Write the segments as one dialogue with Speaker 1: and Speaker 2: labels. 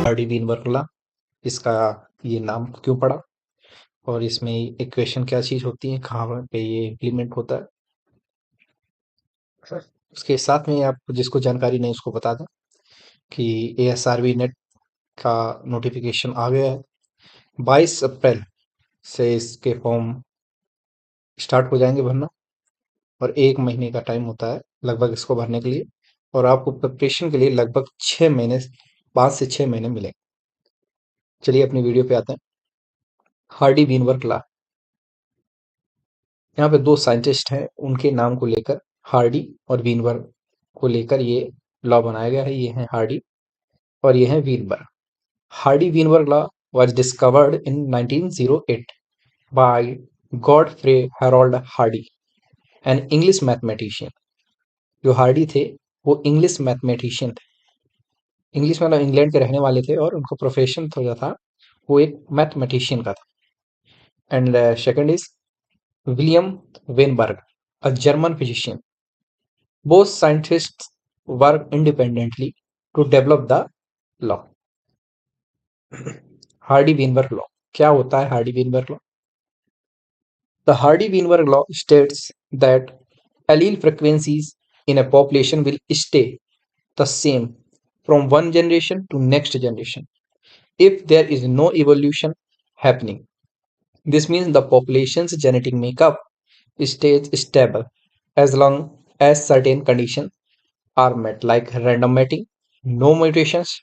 Speaker 1: Hardy-Weinberg law, इसका ये नाम क्यों पड़ा और इसमें इक्वेशन क्या चीज होती है, कहाँ पे ये इम्प्लीमेंट होता है। उसके साथ में आप जिसको जानकारी नहीं उसको बता दें कि ASRB नेट का नोटिफिकेशन आ गया है। 22 अप्रैल से इसके फॉर्म स्टार्ट हो जाएंगे भरना और 1 महीने का टाइम होता है लगभग इसको भरने के लिए, और आपको प्रिपरेशन के लिए लगभग 6 महीने, 5 से 6 महीने मिलेंगे। चलिए अपनी वीडियो पे आते हैं। हार्डी-वीनबर्ग लॉ, यहाँ पे दो साइंटिस्ट हैं, उनके नाम को लेकर हार्डी और वीनबर्ग को लेकर ये लॉ बनाया गया है। ये हैं हार्डी और ये हैं Weinberg. Hardy-Weinberg law was discovered in 1908 by Godfrey Harold Hardy, an English mathematician। जो हार्डी थे वो इंग्लिश मैथमेटिशियन थे। इंग्लिश मतलब इंग्लैंड के रहने वाले थे और उनका प्रोफेशन तो जो था वो एक मैथमेटिशियन का था। And second is William Weinberg, a German physician। Both scientists work independently to develop the law। Hardy-Weinberg law क्या होता है? Hardy-Weinberg law, the Hardy-Weinberg law states that allele frequencies in a population will stay the same from one generation to next generation if there is no evolution happening। This means the population's genetic makeup stays stable as long as certain conditions are met, like random mating, no mutations,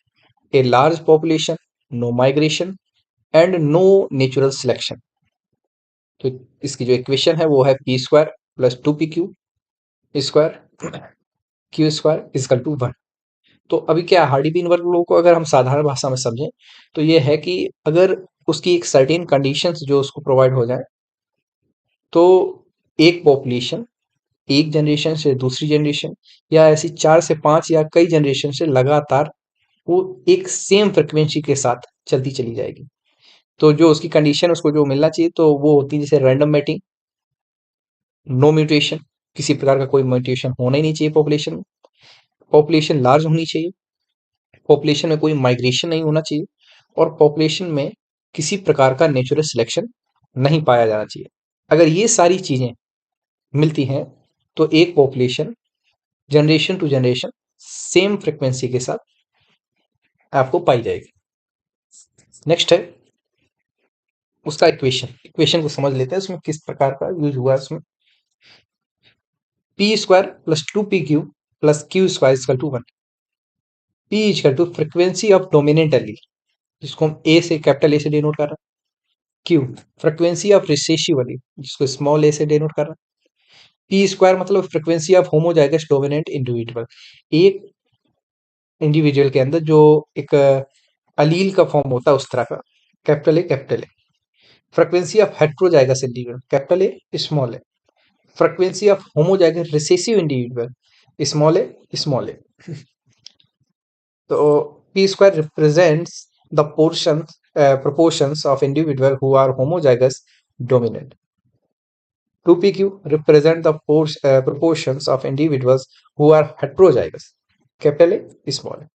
Speaker 1: a large population, no migration, and no natural selection। तो इसकी जो equation है वो है p² + 2pq² q² = 1। तो अभी क्या Hardy-Weinberg law को अगर हम साधारण भाषा में समझें तो ये है कि अगर उसकी एक सर्टेन कंडीशंस जो उसको प्रोवाइड हो जाए तो एक पॉपुलेशन एक जनरेशन से दूसरी जनरेशन या ऐसी 4 से 5 या कई जनरेशन से लगातार वो एक सेम फ्रीक्वेंसी के साथ चलती चली जाएगी। तो जो उसकी कंडीशन उसको जो मिलना चाहिए तो वो होती है जैसे रैंडम मैटिंग, नो म्यूटेशन, किसी प्रकार का कोई म्यूटेशन होना ही नहीं चाहिए पॉपुलेशन में, पॉपुलेशन लार्ज होनी चाहिए, पॉपुलेशन में कोई माइग्रेशन नहीं होना चाहिए और पॉपुलेशन में किसी प्रकार का नेचुरल सिलेक्शन नहीं पाया जाना चाहिए। अगर ये सारी चीजें मिलती हैं तो एक population generation to generation same frequency के साथ आपको पाई जाएगी। नेक्स्ट है उसका इक्वेशन को समझ लेते हैं उसमें किस प्रकार का यूज हुआ है। उसमें p² + 2pq + q² = 1। p = frequency of dominant allele, जिसको हम ए से कैपिटल ए से डिनोट कर रहे हैं। q frequency of recessive allele, जिसको स्मॉल ए से डिनोट कर रहे हैं। p² मतलब frequency of homozygous dominant individual, एक इंडिविजुअल के अंदर जो एक अलील का फॉर्म होता है उस तरह का, capital A. Frequency of heterozygous individual, capital A small A. Frequency of homozygous recessive individual, small A. तो p² represents the proportions of individual who are homozygous dominant। 2pq represent the proportions of individuals who are heterozygous, capital A small a।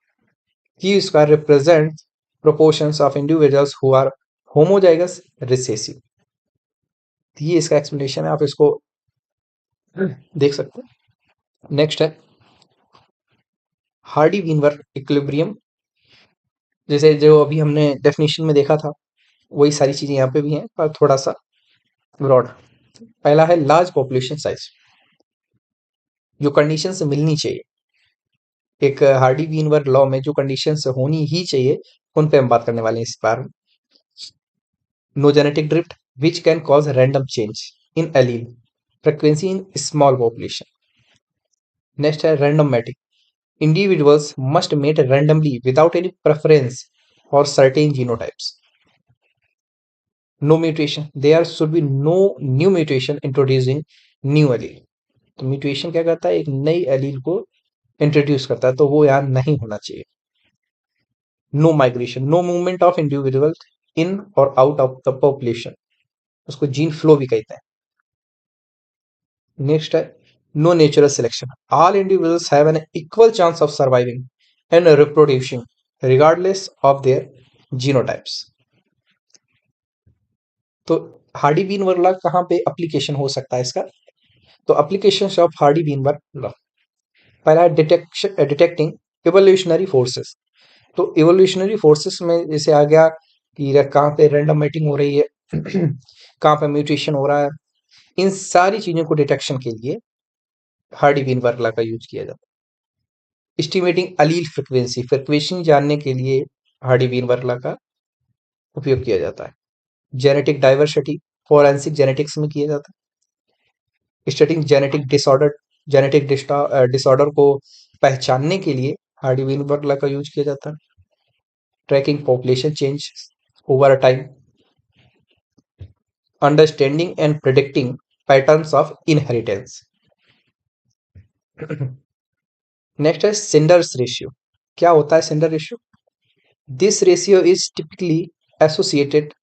Speaker 1: q² represents proportions of individuals who are homozygous recessive। ये इसका explanation है, आप इसको देख सकते हैं। Next है Hardy-Weinberg equilibrium, जैसे जो अभी हमने डेफिनेशन में देखा था वही सारी चीजें यहाँ पे भी हैं पर थोड़ा सा ब्रॉड। पहला है लार्ज पॉपुलेशन साइज, जो कंडीशन से मिलनी चाहिए एक हार्डी-वीनबर्ग लॉ में, जो कंडीशन से होनी ही चाहिए उन पे हम बात करने वाले हैं इस बार। No genetic drift which can cause random change in allele frequency in small population. Next है random mating, individuals must mate randomly without any preference for certain genotypes. No mutation, there should be no new mutation introducing new allele. तो mutation क्या करता है, एक नई allele को introduce करता है, तो वो यहाँ नहीं होना चाहिए। No migration, no movement of individual in और आउट ऑफ द पॉपुलेशन, उसको जीन फ्लो भी कहते हैं। नेक्स्ट है no natural selection, all individuals have an equal chance of surviving and reproducing regardless of their genotypes. तो Hardy Weinberg law कहाँ पे application हो सकता है इसका? तो applications of Hardy Weinberg law, पहला डिटेक्टिंग इवोल्यूशनरी फोर्सेस। तो इवोल्यूशनरी फोर्सेस में जैसे आ गया कि कहाँ पे रैंडम मेटिंग हो रही है कहाँ पे म्यूटेशन हो रहा है, इन सारी चीजों को डिटेक्शन के लिए हार्डी वीनवर लॉ का यूज किया जाता है। एस्टिमेटिंग अलील फ्रिक्वेंसी, फ्रिक्वेंसी जानने के लिए हार्डी वीनवर लॉ का उपयोग किया जाता है। जेनेटिक डाइवर्सिटी फोरेंसिक जेनेटिक्स में किया जाता है। Studying genetic disorder, genetic disorder को पहचानने के लिए हार्डी वीनबर लॉ का यूज किया जाता है। Tracking population change over a time, understanding and predicting patterns of inheritance. Next है सिंडर्स रेशियो। क्या होता है Sinder ratio? This ratio is typically associated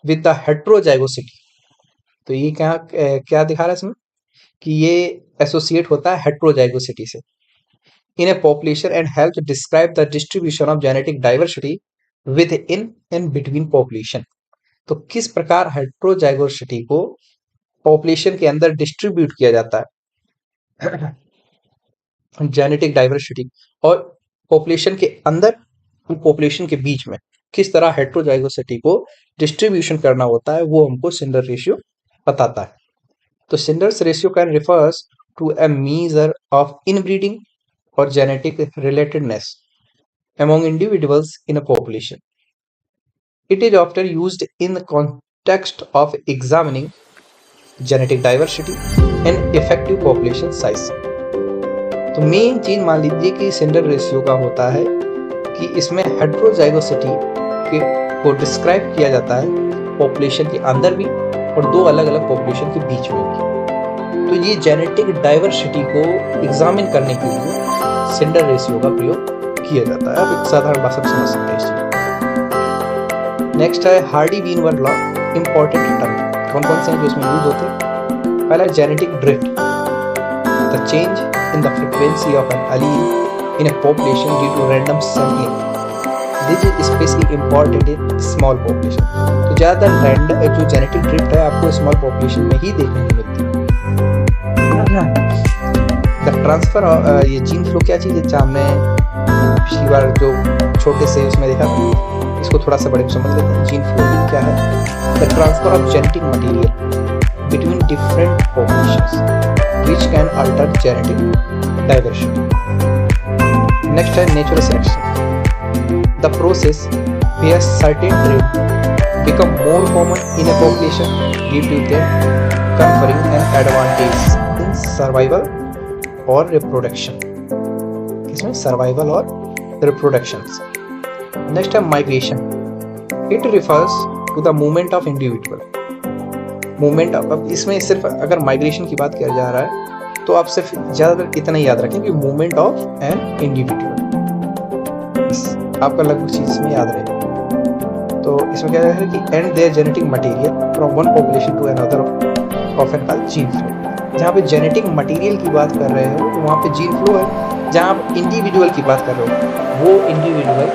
Speaker 1: with the heterozygosity. तो ये क्या दिखा रहा है इसमें कि ये एसोसिएट होता है हेट्रोजाइगोसिटी से in a population and help to describe the distribution of genetic diversity within and between population। तो किस प्रकार हेट्रोजाइगोसिटी को पॉपुलेशन के अंदर डिस्ट्रीब्यूट किया जाता है जेनेटिक डाइवर्सिटी, और पॉपुलेशन के अंदर पॉपुलेशन के बीच में किस तरह हेट्रोजाइगोसिटी को डिस्ट्रीब्यूशन करना होता है, वो हमको सिंडर रेशियो बताता है। तो Sinder's ratio can refers to a measure of inbreeding or genetic relatedness among individuals in a population. It is often used in the context of examining genetic diversity and effective population size। तो main चीज मान लीजिए कि cinder ratio का होता है कि इसमें हेट्रोजाइगोसिटी को डिस्क्राइब किया जाता है पॉपुलेशन के अंदर भी और दो अलग अलग पॉपुलेशन के बीच में भी। तो ये जेनेटिक डाइवर्सिटी को एग्जामिन करने के लिए सिंडर रेशियो का प्रयोग किया जाता है। आप एक साधारण भाषा में समझ सकते हैं इसमें। नेक्स्ट है Hardy Weinberg law. Important term कौन कौन से हैं जो इसमें यूज होते हैं? पहला genetic drift, the change in the frequency of an allele in a population due to random sampling. This is specially important in small population. तो ज्यादातर जो जेनेटिक ड्रिफ्ट है आपको स्मॉल पॉपुलेशन में ही देखने को मिलती है। ट्रांसफर ये जीन फ्लो क्या चीज है? हमने पिछली बार जो छोटे से उसमें देखा था, इसको थोड़ा सा बड़े में समझ लेते हैं। जीन फ्लो क्या है? The transfer of genetic material between different populations which can alter genetic diversity. Next है natural selection, the process where certain trait become more common in a population due to them conferring an advantage in survival और reproduction. इसमें survival और reproduction. Next है migration. It refers to the movement of individual. Movement अब इसमें सिर्फ अगर migration की बात किया जा रहा है तो आप सिर्फ ज्यादातर इतना ही याद रखें कि मूवमेंट ऑफ एन इंडिविजुअल, आपका लगभग चीज इसमें याद रहेगा। तो इसमें क्या है कि and their genetic material from one population to another often called gene flow. जहाँ पे जेनेटिक मटेरियल की बात कर रहे हो तो वहाँ पे जीन फ्लो है। जहाँ आप इंडिविजुअल की बात कर रहे हो वो इंडिविजुअल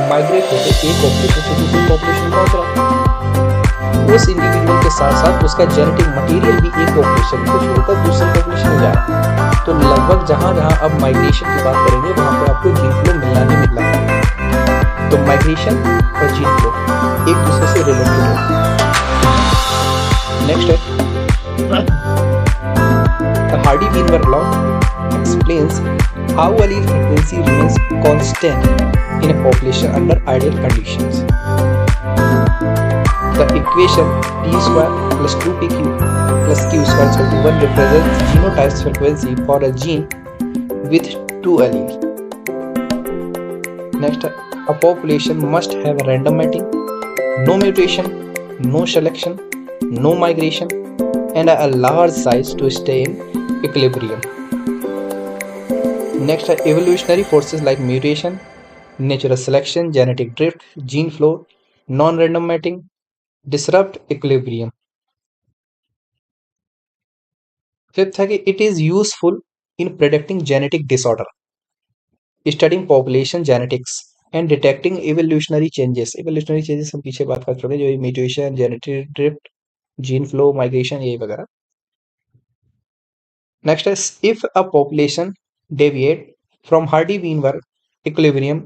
Speaker 1: माइग्रेट होकर एक पॉपुलेशन से दूसरी पॉपुलेशन में पहुंच रहा है। उस इंडिविजुअल के साथ साथ उसका जेनेटिक मटेरियल भी एक पॉपुलेशन को छोड़कर दूसरी पॉपुलेशन में जा रहा है। तो लगभग जहाँ जहाँ अब माइग्रेशन की बात करेंगे वहाँ पे आपको जीन फ्लो मिलना ही मिलना है। तो माइग्रेशन और जीन फ्लो एक दूसरे से रिलेटेड है। नेक्स्ट है the Hardy-Weinberg law explains how allele frequency remains constant in a population under ideal conditions. The equation t square plus 2pq plus q square equal to 1 represents genotype's frequency for a gene with two alleles. Next, a population must have a random mating, no mutation, no selection, no migration, and a large size to stay in equilibrium. Next are evolutionary forces like mutation, natural selection, genetic drift, gene flow, non-random mating, disrupt equilibrium. Fifth है कि it is useful in predicting genetic disorder, studying population genetics and detecting evolutionary changes. Evolutionary changes हम पीछे बात कर चुके हैं, जो mutation, genetic drift, gene flow, migration, ये वगैरह। नेक्स्ट है, if a population deviate from Hardy-Weinberg equilibrium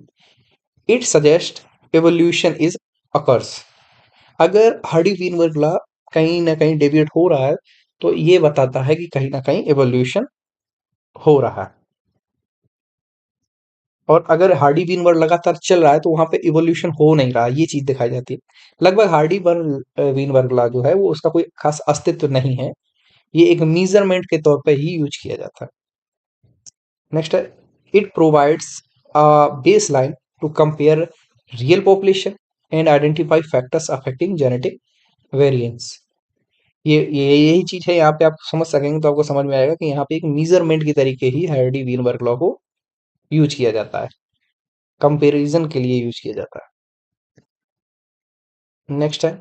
Speaker 1: it suggest evolution is occurs. अगर हार्डी-वीनबर्ग लॉ कहीं ना कहीं डेविएट हो रहा है तो ये बताता है कि कहीं ना कहीं एवोल्यूशन हो रहा है। और अगर हार्डी वीनवर्ड लगातार चल रहा है तो वहां पे इवोल्यूशन हो नहीं रहा, ये चीज दिखाई जाती है। लगभग हार्डी वीनवर्ग लॉ जो है वो उसका कोई खास अस्तित्व नहीं है, ये एक मेजरमेंट के तौर पे ही यूज किया जाता है। नेक्स्ट है, it provides a baseline to compare real population and identify factors affecting genetic variance. ये यही चीज है, यहाँ पे आप समझ सकेंगे तो आपको समझ में आएगा कि यहाँ पे एक मेजरमेंट की तरीके ही हार्डी वीनवर्ग लॉ को यूज किया जाता है, कंपैरिजन के लिए यूज किया जाता है। नेक्स्ट है,